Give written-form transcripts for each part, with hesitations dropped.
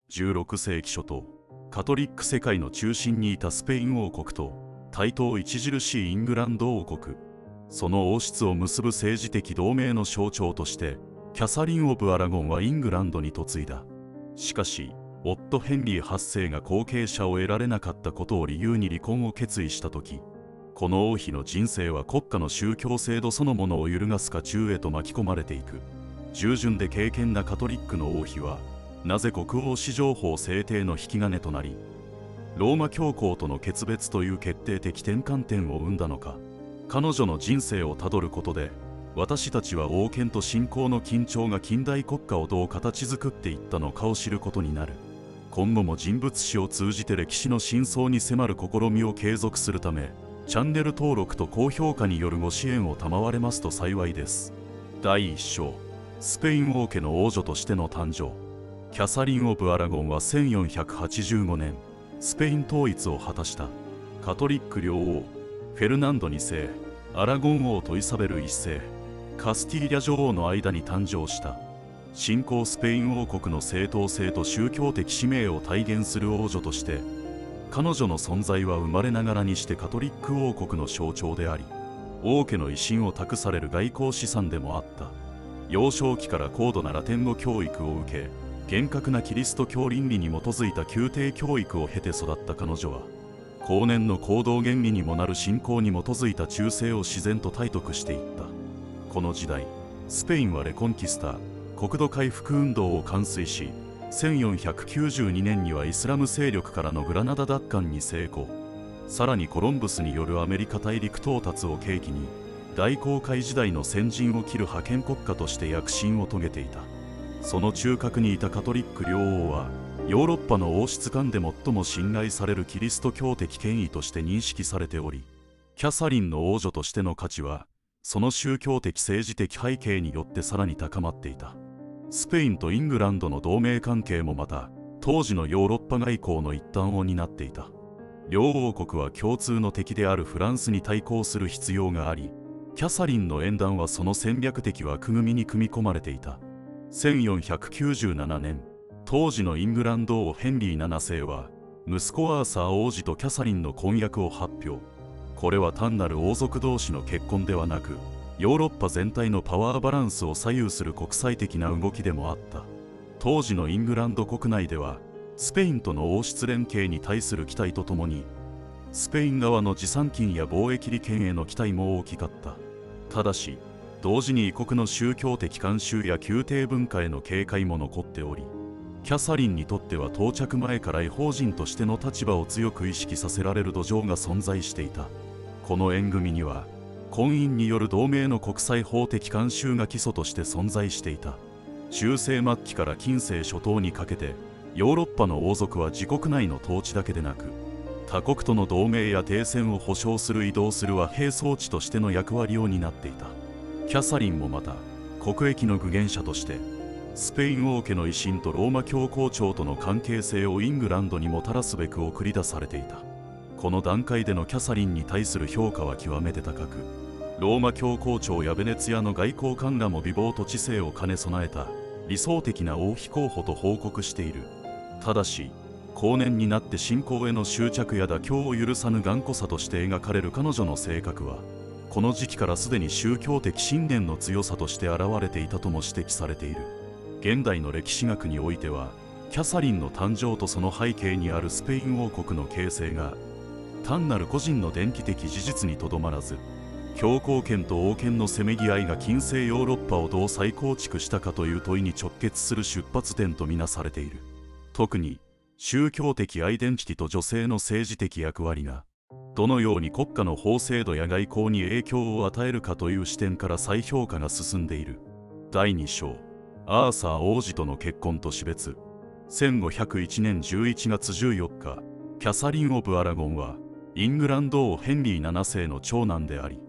16世紀初頭、カトリック世界の中心にいたスペイン王国と対等著しいイングランド王国、その王室を結ぶ政治的同盟の象徴としてキャサリン・オブ・アラゴンはイングランドに嫁いだ。しかし夫ヘンリー8世が後継者を得られなかったことを理由に離婚を決意した時、この王妃の人生は国家の宗教制度そのものを揺るがす渦中へと巻き込まれていく。従順で敬虔なカトリックの王妃はなぜ国王至上法制定の引き金となり、ローマ教皇との決別という決定的転換点を生んだのか。彼女の人生をたどることで、私たちは王権と信仰の緊張が近代国家をどう形作っていったのかを知ることになる。今後も人物史を通じて歴史の真相に迫る試みを継続するため、チャンネル登録と高評価によるご支援を賜れますと幸いです。第1章、スペイン王家の王女としての誕生。キャサリン・オブ・アラゴンは1485年、スペイン統一を果たしたカトリック両王、フェルナンド2世、アラゴン王とイサベル1世、カスティーリャ女王の間に誕生した。新興スペイン王国の正当性と宗教的使命を体現する王女として、彼女の存在は生まれながらにしてカトリック王国の象徴であり、王家の威信を託される外交資産でもあった。幼少期から高度なラテン語教育を受け、厳格なキリスト教倫理に基づいた宮廷教育を経て育った彼女は、後年の行動原理にもなる信仰に基づいた忠誠を自然と体得していった。この時代、スペインはレコンキスタ、国土回復運動を完遂し、1492年にはイスラム勢力からのグラナダ奪還に成功。さらにコロンブスによるアメリカ大陸到達を契機に、大航海時代の先陣を切る覇権国家として躍進を遂げていた。その中核にいたカトリック両王は、ヨーロッパの王室間で最も信頼されるキリスト教的権威として認識されており、キャサリンの王女としての価値は、その宗教的政治的背景によってさらに高まっていた。スペインとイングランドの同盟関係もまた、当時のヨーロッパ外交の一端を担っていた。両王国は共通の敵であるフランスに対抗する必要があり、キャサリンの縁談はその戦略的枠組みに組み込まれていた。1497年、当時のイングランド王ヘンリー7世は、息子アーサー王子とキャサリンの婚約を発表。これは単なる王族同士の結婚ではなく、ヨーロッパ全体のパワーバランスを左右する国際的な動きでもあった。当時のイングランド国内では、スペインとの王室連携に対する期待とともに、スペイン側の持参金や貿易利権への期待も大きかった。ただし、同時に異国の宗教的慣習や宮廷文化への警戒も残っており、キャサリンにとっては到着前から異邦人としての立場を強く意識させられる土壌が存在していた。この縁組には、婚姻による同盟の国際法的慣習が基礎として存在していた。中世末期から近世初頭にかけて、ヨーロッパの王族は自国内の統治だけでなく、他国との同盟や停戦を保障する移動する和平装置としての役割を担っていた。キャサリンもまた、国益の具現者として、スペイン王家の威信とローマ教皇庁との関係性をイングランドにもたらすべく送り出されていた。この段階でのキャサリンに対する評価は極めて高く、ローマ教皇庁やベネツィアの外交官らも美貌と知性を兼ね備えた理想的な王妃候補と報告している。ただし、後年になって信仰への執着や妥協を許さぬ頑固さとして描かれる彼女の性格は、この時期からすでに宗教的信念の強さとして現れていたとも指摘されている。現代の歴史学においては、キャサリンの誕生とその背景にあるスペイン王国の形成が、単なる個人の伝記的事実にとどまらず、教皇権と王権のせめぎ合いが近世ヨーロッパをどう再構築したかという問いに直結する出発点とみなされている。特に、宗教的アイデンティティと女性の政治的役割が、どのように国家の法制度や外交に影響を与えるかという視点から再評価が進んでいる。第2章、アーサー王子との結婚と死別。1501年11月14日、キャサリン・オブ・アラゴンは、イングランド王ヘンリー7世の長男であり、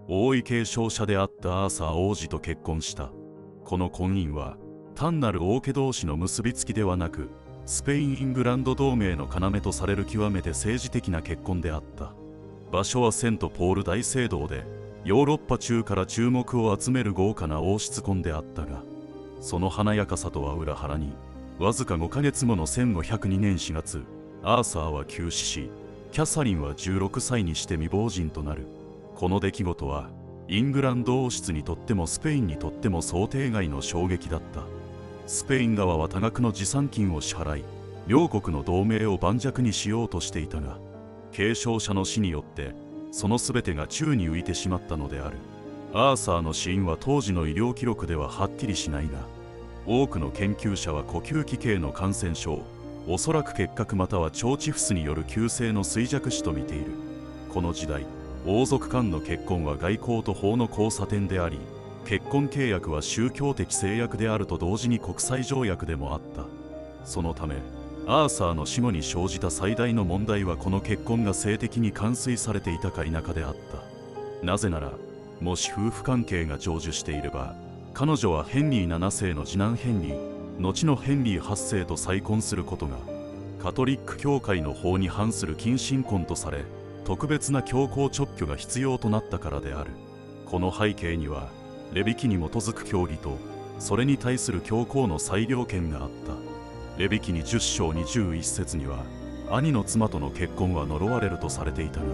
王位継承者であったアーサー王子と結婚した。この婚姻は、単なる王家同士の結びつきではなく、スペイン・イングランド同盟の要とされる極めて政治的な結婚であった。場所はセントポール大聖堂で、ヨーロッパ中から注目を集める豪華な王室婚であったが、その華やかさとは裏腹に、わずか5ヶ月後の1502年4月、アーサーは急死し、キャサリンは16歳にして未亡人となる。この出来事はイングランド王室にとってもスペインにとっても想定外の衝撃だった。スペイン側は多額の持参金を支払い、両国の同盟を盤石にしようとしていたが、継承者の死によってその全てが宙に浮いてしまったのである。アーサーの死因は当時の医療記録でははっきりしないが、多くの研究者は呼吸器系の感染症、おそらく結核または腸チフスによる急性の衰弱死と見ている。この時代、王族間の結婚は外交と法の交差点であり、結婚契約は宗教的制約であると同時に国際条約でもあった。そのためアーサーの死後に生じた最大の問題はこの結婚が性的に完遂されていたか否かであった。なぜなら、もし夫婦関係が成就していれば、彼女はヘンリー7世の次男ヘンリー、後のヘンリー8世と再婚することがカトリック教会の法に反する近親婚とされ、特別な教皇勅許が必要となったからである。この背景にはレビ記に基づく教義とそれに対する教皇の裁量権があった。レビ記に10章21節には、兄の妻との結婚は呪われるとされていたが、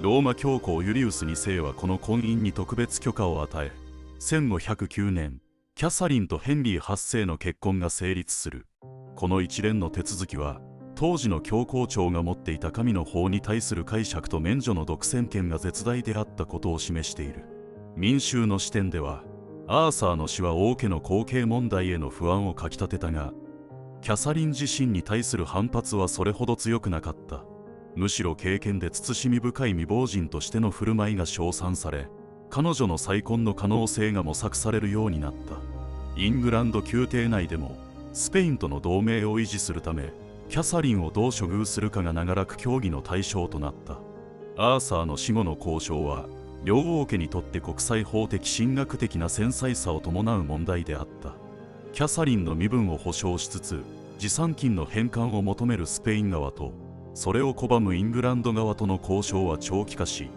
ローマ教皇ユリウス2世はこの婚姻に特別許可を与え、1509年キャサリンとヘンリー8世の結婚が成立する。この一連の手続きは当時の教皇庁が持っていた神の法に対する解釈と免除の独占権が絶大であったことを示している。民衆の視点では、アーサーの死は王家の後継問題への不安をかきたてたが、キャサリン自身に対する反発はそれほど強くなかった。むしろ敬虔で慎み深い未亡人としての振る舞いが称賛され、彼女の再婚の可能性が模索されるようになった。イングランド宮廷内でもスペインとの同盟を維持するため、キャサリンをどう処遇するかが長らく協議の対象となった。アーサーの死後の交渉は両王家にとって国際法的神学的な繊細さを伴う問題であった。キャサリンの身分を保証しつつ持参金の返還を求めるスペイン側と、それを拒むイングランド側との交渉は長期化し、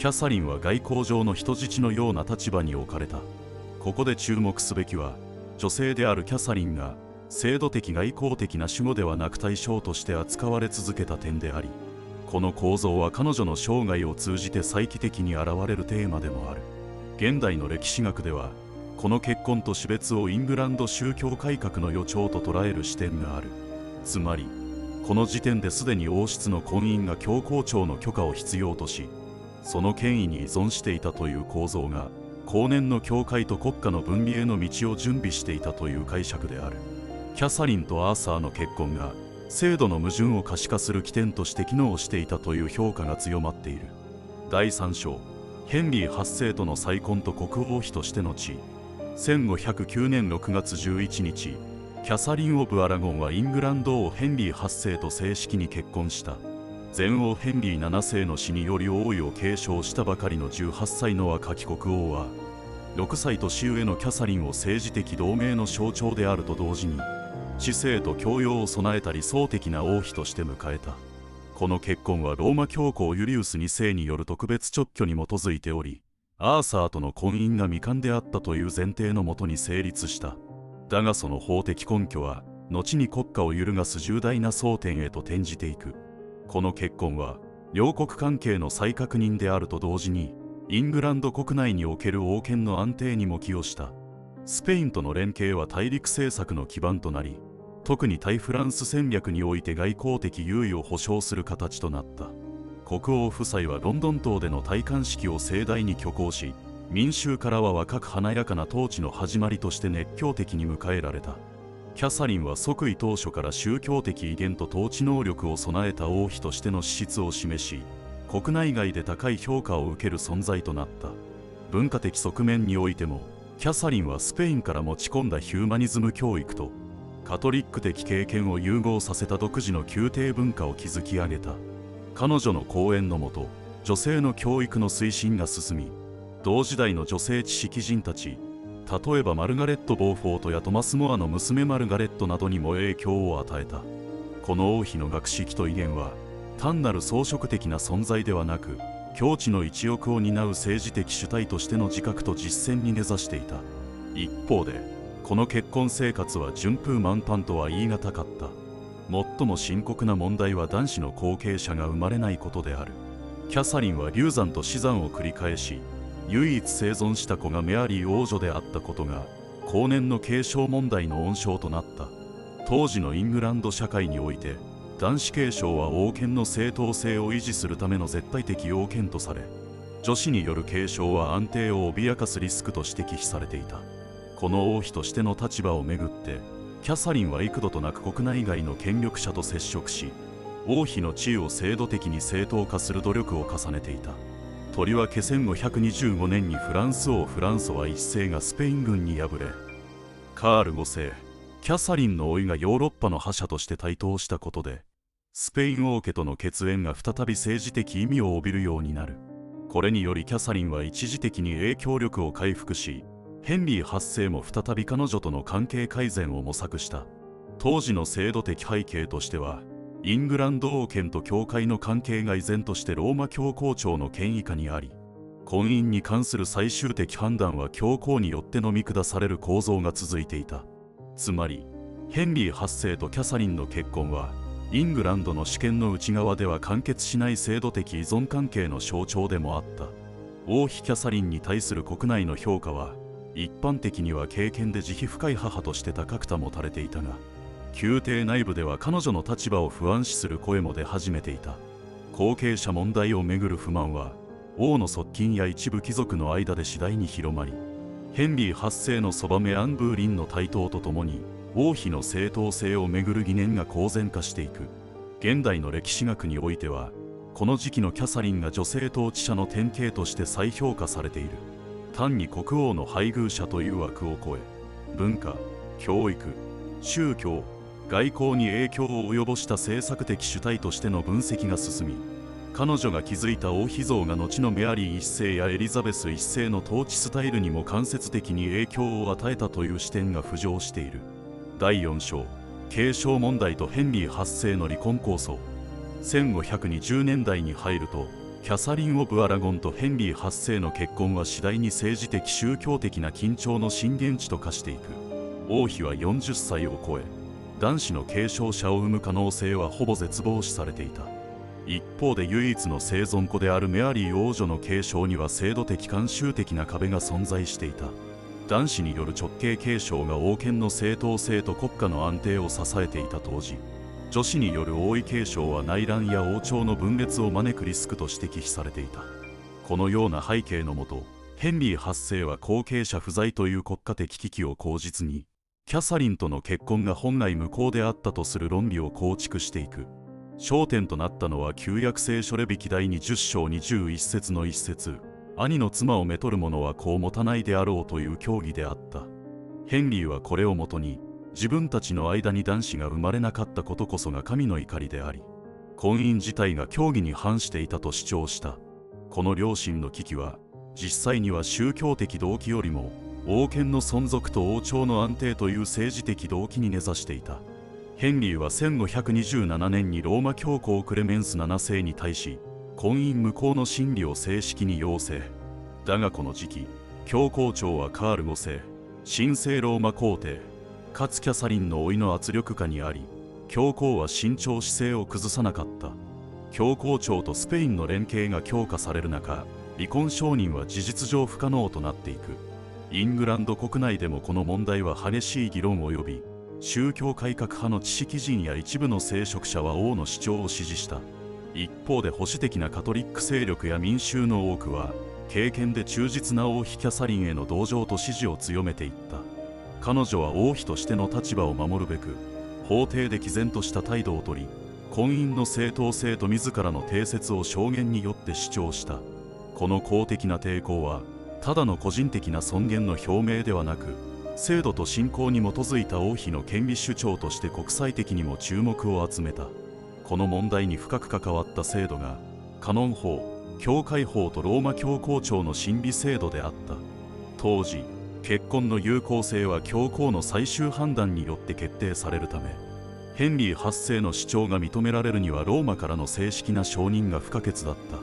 キャサリンは外交上の人質のような立場に置かれた。ここで注目すべきは、女性であるキャサリンが制度的外交的な主語ではなく対象として扱われ続けた点であり、この構造は彼女の生涯を通じて再帰的に現れるテーマでもある。現代の歴史学では、この結婚と死別をイングランド宗教改革の予兆と捉える視点がある。つまりこの時点ですでに王室の婚姻が教皇庁の許可を必要とし、その権威に依存していたという構造が後年の教会と国家の分離への道を準備していたという解釈である。キャサリンとアーサーの結婚が制度の矛盾を可視化する起点として機能していたという評価が強まっている。第3章、ヘンリー8世との再婚と国王妃としての地。1509年6月11日、キャサリン・オブ・アラゴンはイングランド王ヘンリー8世と正式に結婚した。前王ヘンリー7世の死により王位を継承したばかりの18歳の若き国王は、6歳年上のキャサリンを政治的同盟の象徴であると同時に、知性と教養を備えた理想的な王妃として迎えた。この結婚はローマ教皇ユリウス2世による特別勅許に基づいており、アーサーとの婚姻が未完であったという前提のもとに成立した。だがその法的根拠は後に国家を揺るがす重大な争点へと転じていく。この結婚は両国関係の再確認であると同時に、イングランド国内における王権の安定にも寄与した。スペインとの連携は大陸政策の基盤となり、特に対フランス戦略において外交的優位を保障する形となった。国王夫妻はロンドン塔での戴冠式を盛大に挙行し、民衆からは若く華やかな統治の始まりとして熱狂的に迎えられた。キャサリンは即位当初から宗教的威厳と統治能力を備えた王妃としての資質を示し、国内外で高い評価を受ける存在となった。文化的側面においても、キャサリンはスペインから持ち込んだヒューマニズム教育とカトリック的経験を融合させた独自の宮廷文化を築き上げた。彼女の講演のもと、女性の教育の推進が進み、同時代の女性知識人たち、例えばマルガレット・ボーフォートやトマス・モアの娘マルガレットなどにも影響を与えた。この王妃の学識と威厳は、単なる装飾的な存在ではなく、教地の一翼を担う政治的主体としての自覚と実践に根ざしていた。一方で、この結婚生活は順風満帆とは言い難かった。最も深刻な問題は男子の後継者が生まれないことである。キャサリンは流産と死産を繰り返し、唯一生存した子がメアリー王女であったことが後年の継承問題の温床となった。当時のイングランド社会において、男子継承は王権の正当性を維持するための絶対的要件とされ、女子による継承は安定を脅かすリスクと指摘されていた。この王妃としての立場をめぐってキャサリンは幾度となく国内外の権力者と接触し、王妃の地位を制度的に正当化する努力を重ねていた。とりわけ1525年にフランス王フランソワ一世がスペイン軍に敗れ、カール5世キャサリンの甥がヨーロッパの覇者として台頭したことで、スペイン王家との血縁が再び政治的意味を帯びるようになる。これによりキャサリンは一時的に影響力を回復し、ヘンリー8世も再び彼女との関係改善を模索した。当時の制度的背景としては、イングランド王権と教会の関係が依然としてローマ教皇庁の権威下にあり、婚姻に関する最終的判断は教皇によって飲み下される構造が続いていた。つまり、ヘンリー8世とキャサリンの結婚は、イングランドの主権の内側では完結しない制度的依存関係の象徴でもあった。王妃キャサリンに対する国内の評価は、一般的には敬虔で慈悲深い母として高く保たれていたが、宮廷内部では彼女の立場を不安視する声も出始めていた。後継者問題をめぐる不満は、王の側近や一部貴族の間で次第に広まり、ヘンリー8世の側女アン・ブーリンの台頭とともに、王妃の正当性をめぐる疑念が公然化していく。現代の歴史学においては、この時期のキャサリンが女性統治者の典型として再評価されている。単に国王の配偶者という枠を超え、文化、教育、宗教、外交に影響を及ぼした政策的主体としての分析が進み、彼女が築いた王妃像が後のメアリー一世やエリザベス一世の統治スタイルにも間接的に影響を与えたという視点が浮上している。第4章、継承問題とヘンリー8世の離婚構想。1520年代に入ると、キャサリン・オブ・アラゴンとヘンリー8世の結婚は次第に政治的宗教的な緊張の震源地と化していく。王妃は40歳を超え、男子の継承者を生む可能性はほぼ絶望視されていた。一方で唯一の生存子であるメアリー王女の継承には制度的慣習的な壁が存在していた。男子による直系継承が王権の正当性と国家の安定を支えていた当時、女子による王位継承は内乱や王朝の分裂を招くリスクと指摘されていた。このような背景のもと、ヘンリー8世は後継者不在という国家的危機を口実に、キャサリンとの結婚が本来無効であったとする論理を構築していく。焦点となったのは旧約聖書レビ記第20章21節の一節、兄の妻をめとる者は子を持たないであろうという教義であった。ヘンリーはこれをもとに、自分たちの間に男子が生まれなかったことこそが神の怒りであり、婚姻自体が教義に反していたと主張した。この良心の危機は、実際には宗教的動機よりも、王権の存続と王朝の安定という政治的動機に根ざしていた。ヘンリーは1527年にローマ教皇クレメンス7世に対し、婚姻無効の審理を正式に要請。だがこの時期、教皇庁はカール5世、神聖ローマ皇帝、かつキャサリンの甥の圧力下にあり、教皇は慎重姿勢を崩さなかった。教皇庁とスペインの連携が強化される中、離婚承認は事実上不可能となっていく。イングランド国内でもこの問題は激しい議論を呼び、宗教改革派の知識人や一部の聖職者は王の主張を支持した。一方で保守的なカトリック勢力や民衆の多くは、敬虔で忠実な王妃キャサリンへの同情と支持を強めていった。彼女は王妃としての立場を守るべく、法廷で毅然とした態度をとり、婚姻の正当性と自らの定説を証言によって主張した。この公的な抵抗は、ただの個人的な尊厳の表明ではなく、制度と信仰に基づいた王妃の権利主張として国際的にも注目を集めた。この問題に深く関わった制度が、カノン法、教会法とローマ教皇庁の審理制度であった。当時、結婚の有効性は教皇の最終判断によって決定されるため、ヘンリー8世の主張が認められるにはローマからの正式な承認が不可欠だった。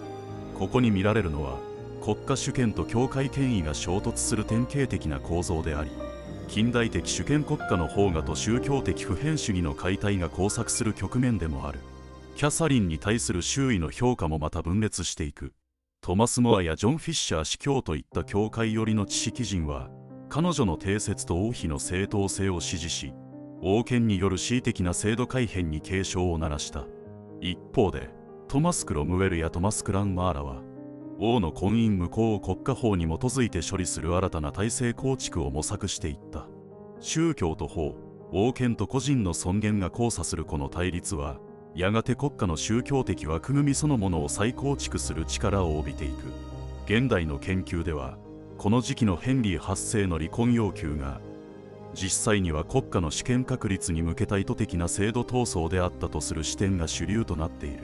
ここに見られるのは、国家主権と教会権威が衝突する典型的な構造であり、近代的主権国家の方がと宗教的普遍主義の解体が交錯する局面でもある。キャサリンに対する周囲の評価もまた分裂していく。トマス・モアやジョン・フィッシャー司教といった教会寄りの知識人は、彼女の定説と王妃の正当性を支持し、王権による恣意的な制度改変に警鐘を鳴らした。一方で、トマス・クロムウェルやトマス・クランマーラは、王の婚姻無効を国家法に基づいて処理する新たな体制構築を模索していった。宗教と法、王権と個人の尊厳が交差するこの対立は、やがて国家の宗教的枠組みそのものを再構築する力を帯びていく。現代の研究では、この時期のヘンリー8世の離婚要求が、実際には国家の主権確立に向けた意図的な制度闘争であったとする視点が主流となっている。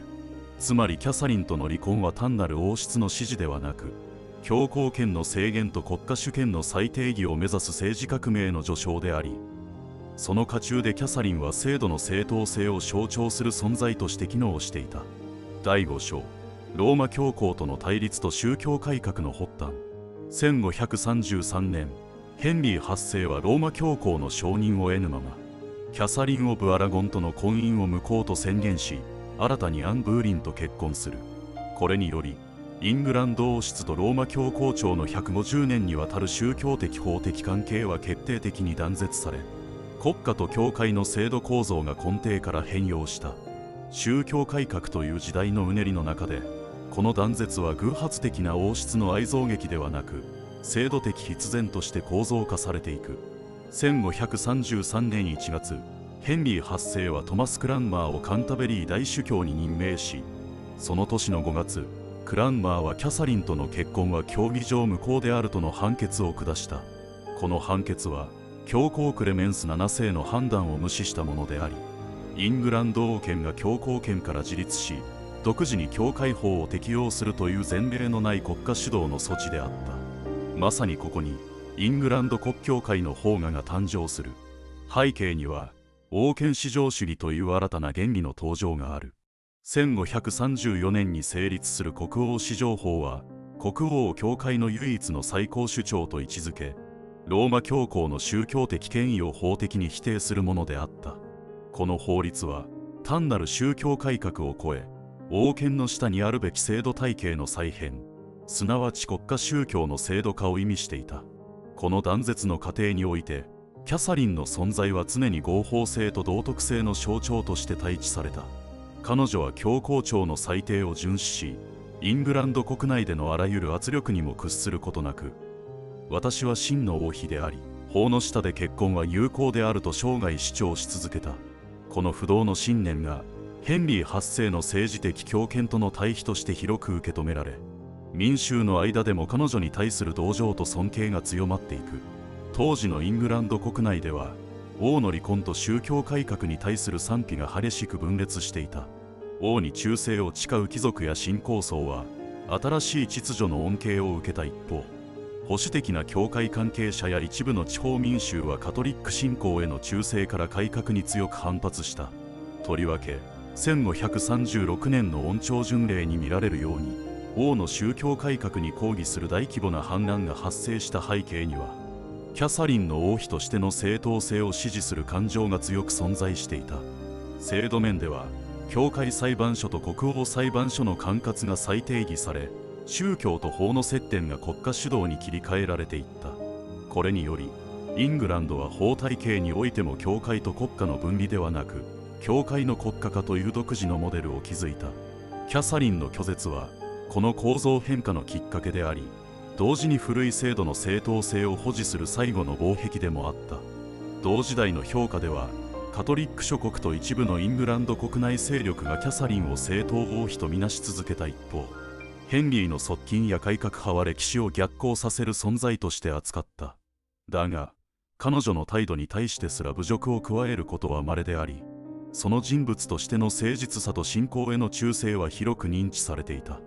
つまりキャサリンとの離婚は単なる王室の指示ではなく、教皇権の制限と国家主権の再定義を目指す政治革命の序章であり、その渦中でキャサリンは制度の正当性を象徴する存在として機能していた。第5章、ローマ教皇との対立と宗教改革の発端。1533年、ヘンリー8世はローマ教皇の承認を得ぬまま、キャサリン・オブ・アラゴンとの婚姻を無効と宣言し、新たにアン・ブーリンと結婚する。これにより、イングランド王室とローマ教皇庁の150年にわたる宗教的法的関係は決定的に断絶され、国家と教会の制度構造が根底から変容した。宗教改革という時代のうねりの中で、この断絶は偶発的な王室の愛憎劇ではなく、制度的必然として構造化されていく。1533年1月、ヘンリー8世はトマス・クランマーをカンタベリー大主教に任命し、その年の5月、クランマーはキャサリンとの結婚は教義上無効であるとの判決を下した。この判決は、教皇クレメンス7世の判断を無視したものであり、イングランド王権が教皇権から自立し、独自に教会法を適用するという前例のない国家主導の措置であった。まさにここに、イングランド国教会の法画が誕生する。背景には、王権至上主義という新たな原理の登場がある。1534年に成立する国王至上法は、国王を教会の唯一の最高主張と位置づけ、ローマ教皇の宗教的権威を法的に否定するものであった。この法律は、単なる宗教改革を超え、王権の下にあるべき制度体系の再編、すなわち国家宗教の制度化を意味していた。この断絶の過程において、キャサリンの存在は常に合法性と道徳性の象徴として対峙された。彼女は教皇庁の裁定を遵守し、イングランド国内でのあらゆる圧力にも屈することなく、私は真の王妃であり、法の下で結婚は有効であると生涯主張し続けた。この不動の信念が、ヘンリー8世の政治的強権との対比として広く受け止められ、民衆の間でも彼女に対する同情と尊敬が強まっていく。当時のイングランド国内では、王の離婚と宗教改革に対する賛否が激しく分裂していた。王に忠誠を誓う貴族や新興層は、新しい秩序の恩恵を受けた一方、保守的な教会関係者や一部の地方民衆はカトリック信仰への忠誠から改革に強く反発した。とりわけ、1536年の恩寵巡礼に見られるように、王の宗教改革に抗議する大規模な反乱が発生した背景には、キャサリンの王妃としての正当性を支持する感情が強く存在していた。制度面では、教会裁判所と国王裁判所の管轄が再定義され、宗教と法の接点が国家主導に切り替えられていった。これにより、イングランドは法体系においても教会と国家の分離ではなく、教会の国家化という独自のモデルを築いた。キャサリンの拒絶は、この構造変化のきっかけであり、同時に古い制度の正当性を保持する最後の防壁でもあった。同時代の評価では、カトリック諸国と一部のイングランド国内勢力がキャサリンを正当王妃とみなし続けた一方、ヘンリーの側近や改革派は歴史を逆行させる存在として扱った。だが、彼女の態度に対してすら侮辱を加えることは稀であり、その人物としての誠実さと信仰への忠誠は広く認知されていた。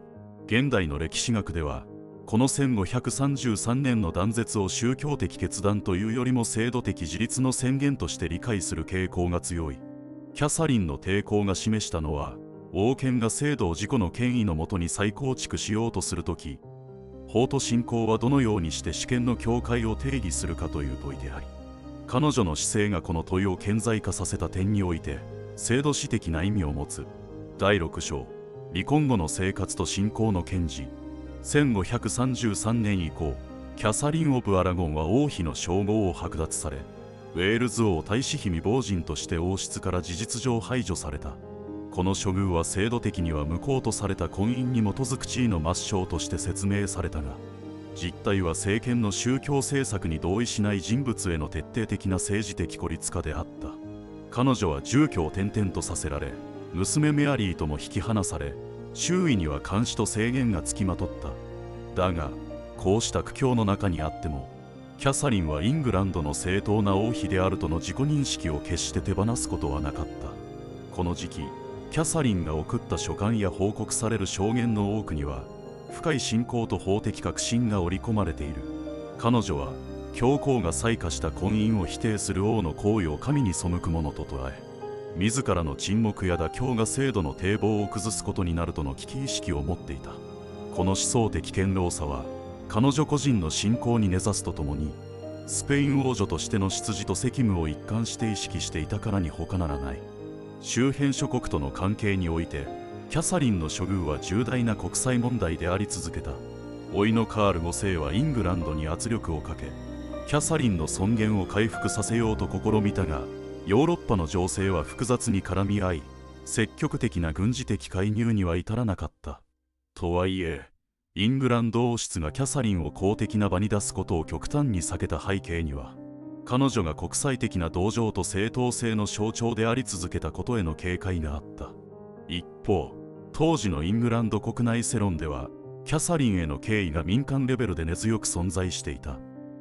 現代の歴史学では、この1533年の断絶を宗教的決断というよりも制度的自立の宣言として理解する傾向が強い。キャサリンの抵抗が示したのは、王権が制度を自己の権威のもとに再構築しようとするとき、法と信仰はどのようにして主権の境界を定義するかという問いであり、彼女の姿勢がこの問いを顕在化させた点において制度史的な意味を持つ。第6章、離婚後の生活と信仰の堅持。1533年以降、キャサリン・オブ・アラゴンは王妃の称号を剥奪され、ウェールズ王太子妃未亡人として王室から事実上排除された。この処遇は制度的には無効とされた婚姻に基づく地位の抹消として説明されたが、実態は政権の宗教政策に同意しない人物への徹底的な政治的孤立化であった。彼女は住居を転々とさせられ、娘メアリーとも引き離され、周囲には監視と制限がつきまとった。だが、こうした苦境の中にあっても、キャサリンはイングランドの正当な王妃であるとの自己認識を決して手放すことはなかった。この時期、キャサリンが送った書簡や報告される証言の多くには、深い信仰と法的確信が織り込まれている。彼女は教皇が裁可した婚姻を否定する王の行為を神に背くものと捉え、自らの沈黙や妥協が制度の堤防を崩すことになるとの危機意識を持っていた。この思想的堅牢さは彼女個人の信仰に根ざすとともに、スペイン王女としての出自と責務を一貫して意識していたからに他ならない。周辺諸国との関係においてキャサリンの処遇は重大な国際問題であり続けた。甥のカール5世はイングランドに圧力をかけ、キャサリンの尊厳を回復させようと試みたが、ヨーロッパの情勢は複雑に絡み合い、積極的な軍事的介入には至らなかった。とはいえ、イングランド王室がキャサリンを公的な場に出すことを極端に避けた背景には、彼女が国際的な同情と正当性の象徴であり続けたことへの警戒があった。一方、当時のイングランド国内世論では、キャサリンへの敬意が民間レベルで根強く存在していた。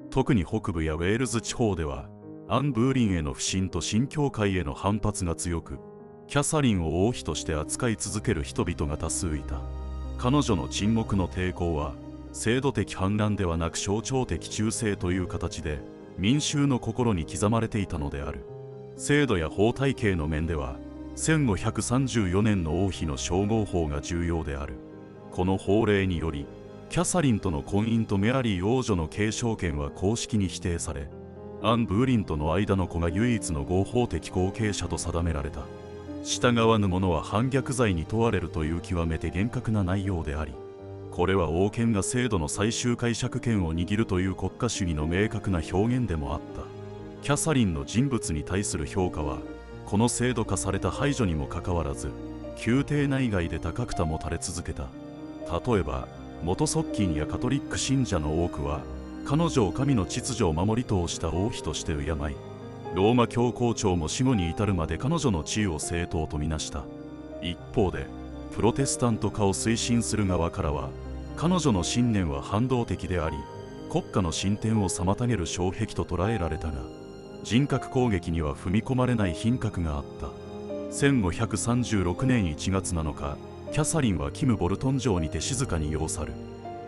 特に北部やウェールズ地方では、アン・ブーリンへの不信と新教会への反発が強く、キャサリンを王妃として扱い続ける人々が多数いた。彼女の沈黙の抵抗は、制度的反乱ではなく象徴的忠誠という形で、民衆の心に刻まれていたのである。制度や法体系の面では、1534年の王妃の称号法が重要である。この法令により、キャサリンとの婚姻とメアリー王女の継承権は公式に否定され、アン・ブーリンとの間の子が唯一の合法的後継者と定められた。従わぬ者は反逆罪に問われるという極めて厳格な内容であり、これは王権が制度の最終解釈権を握るという国家主義の明確な表現でもあった。キャサリンの人物に対する評価は、この制度化された排除にもかかわらず、宮廷内外で高く保たれ続けた。例えば、元側近やカトリック信者の多くは、彼女を神の秩序を守り通した王妃として敬い、ローマ教皇庁も死後に至るまで彼女の地位を正当とみなした。一方で、プロテスタント化を推進する側からは、彼女の信念は反動的であり、国家の進展を妨げる障壁と捉えられたが、人格攻撃には踏み込まれない品格があった。1536年1月7日、キャサリンはキム・ボルトン城にて静かに世を去る。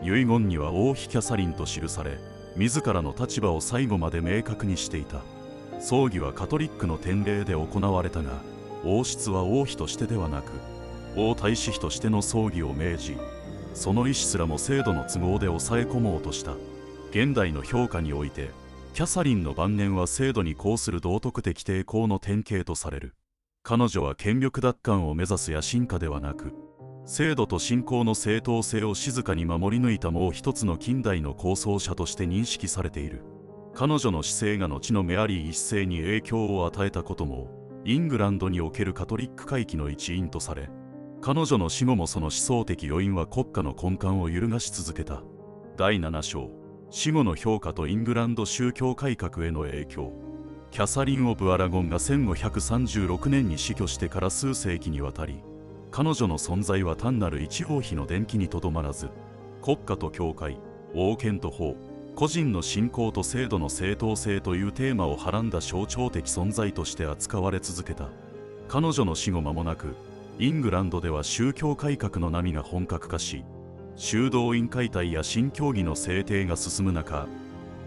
遺言には王妃キャサリンと記され、自らの立場を最後まで明確にしていた。葬儀はカトリックの典礼で行われたが、王室は王妃としてではなく、王太子妃としての葬儀を命じ、その意思すらも制度の都合で抑え込もうとした。現代の評価において、キャサリンの晩年は制度に抗する道徳的抵抗の典型とされる。彼女は権力奪還を目指す野心家ではなく、制度と信仰の正当性を静かに守り抜いたもう一つの近代の構想者として認識されている。彼女の姿勢が後のメアリー一世に影響を与えたことも、イングランドにおけるカトリック回帰の一因とされ、彼女の死後もその思想的余韻は国家の根幹を揺るがし続けた。第7章、死後の評価とイングランド宗教改革への影響。キャサリン・オブ・アラゴンが1536年に死去してから数世紀にわたり、彼女の存在は単なる一王妃の伝記にとどまらず、国家と教会、王権と法、個人の信仰と制度の正当性というテーマをはらんだ象徴的存在として扱われ続けた。彼女の死後間もなく、イングランドでは宗教改革の波が本格化し、修道院解体や新教義の制定が進む中、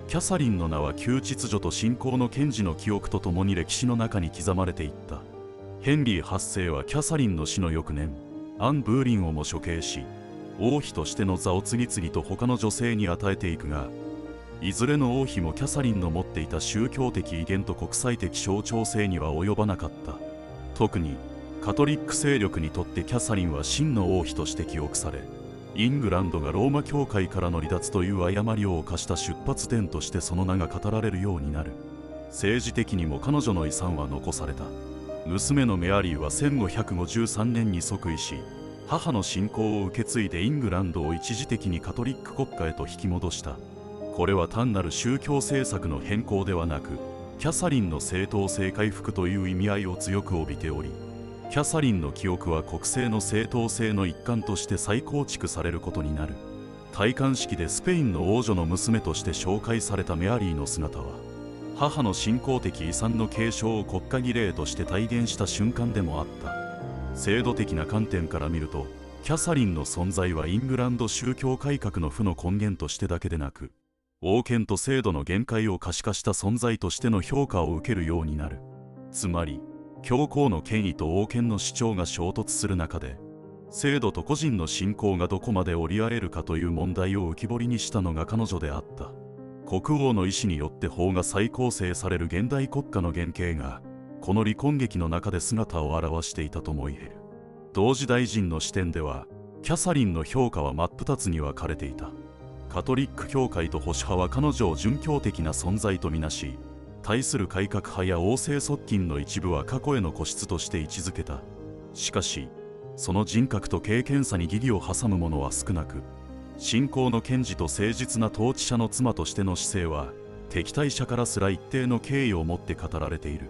キャサリンの名は旧秩序と信仰の堅持の記憶とともに歴史の中に刻まれていった。ヘンリー8世はキャサリンの死の翌年、アン・ブーリンをも処刑し、王妃としての座を次々と他の女性に与えていくが、いずれの王妃もキャサリンの持っていた宗教的威厳と国際的象徴性には及ばなかった。特にカトリック勢力にとってキャサリンは真の王妃として記憶され、イングランドがローマ教会からの離脱という誤りを犯した出発点としてその名が語られるようになる。政治的にも彼女の遺産は残された。娘のメアリーは1553年に即位し、母の信仰を受け継いでイングランドを一時的にカトリック国家へと引き戻した。これは単なる宗教政策の変更ではなく、キャサリンの正当性回復という意味合いを強く帯びており、キャサリンの記憶は国政の正当性の一環として再構築されることになる。戴冠式でスペインの王女の娘として紹介されたメアリーの姿は、母の信仰的遺産の継承を国家儀礼として体現した瞬間でもあった。制度的な観点から見ると、キャサリンの存在はイングランド宗教改革の負の根源としてだけでなく、王権と制度の限界を可視化した存在としての評価を受けるようになる。つまり、教皇の権威と王権の主張が衝突する中で、制度と個人の信仰がどこまで折り合えるかという問題を浮き彫りにしたのが彼女であった。国王の意思によって法が再構成される現代国家の原型が、この離婚劇の中で姿を現していたとも言える。同時大臣の視点では、キャサリンの評価は真っ二つに分かれていた。カトリック教会と保守派は彼女を殉教的な存在とみなし、対する改革派や王政側近の一部は過去への固執として位置づけた。しかし、その人格と経験差に疑義を挟む者は少なく、信仰の賢治と誠実な統治者の妻としての姿勢は、敵対者からすら一定の敬意を持って語られている。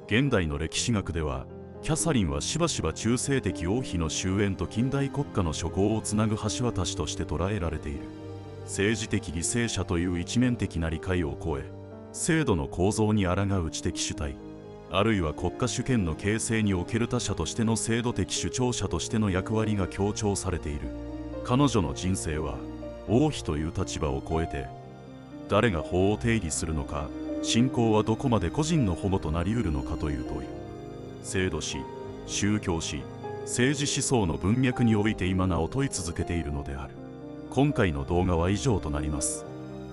現代の歴史学では、キャサリンはしばしば中世的王妃の終焉と近代国家の諸行をつなぐ橋渡しとして捉えられている。政治的犠牲者という一面的な理解を超え、制度の構造に抗う知的主体、あるいは国家主権の形成における他者としての制度的主張者としての役割が強調されている。彼女の人生は王妃という立場を超えて、誰が法を定義するのか、信仰はどこまで個人の保護となりうるのかという問い、制度史、宗教史、政治思想の文脈において今なお問い続けているのである。今回の動画は以上となります。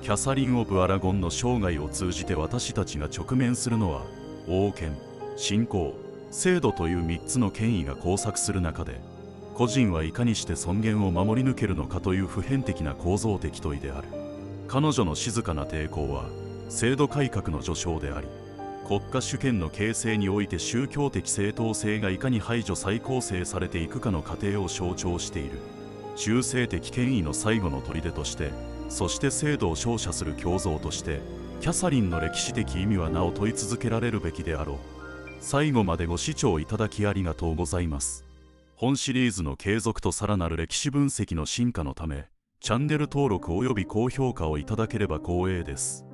キャサリン・オブ・アラゴンの生涯を通じて私たちが直面するのは、王権、信仰、制度という3つの権威が交錯する中で、個人はいかにして尊厳を守り抜けるのかという普遍的な構造的問いである。彼女の静かな抵抗は、制度改革の序章であり、国家主権の形成において宗教的正当性がいかに排除再構成されていくかの過程を象徴している。中性的権威の最後の砦として、そして制度を照射する胸像として、キャサリンの歴史的意味はなお問い続けられるべきであろう。最後までご視聴いただきありがとうございます。本シリーズの継続とさらなる歴史分析の進化のため、チャンネル登録および高評価をいただければ光栄です。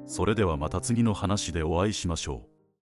それではまた次の話でお会いしましょう。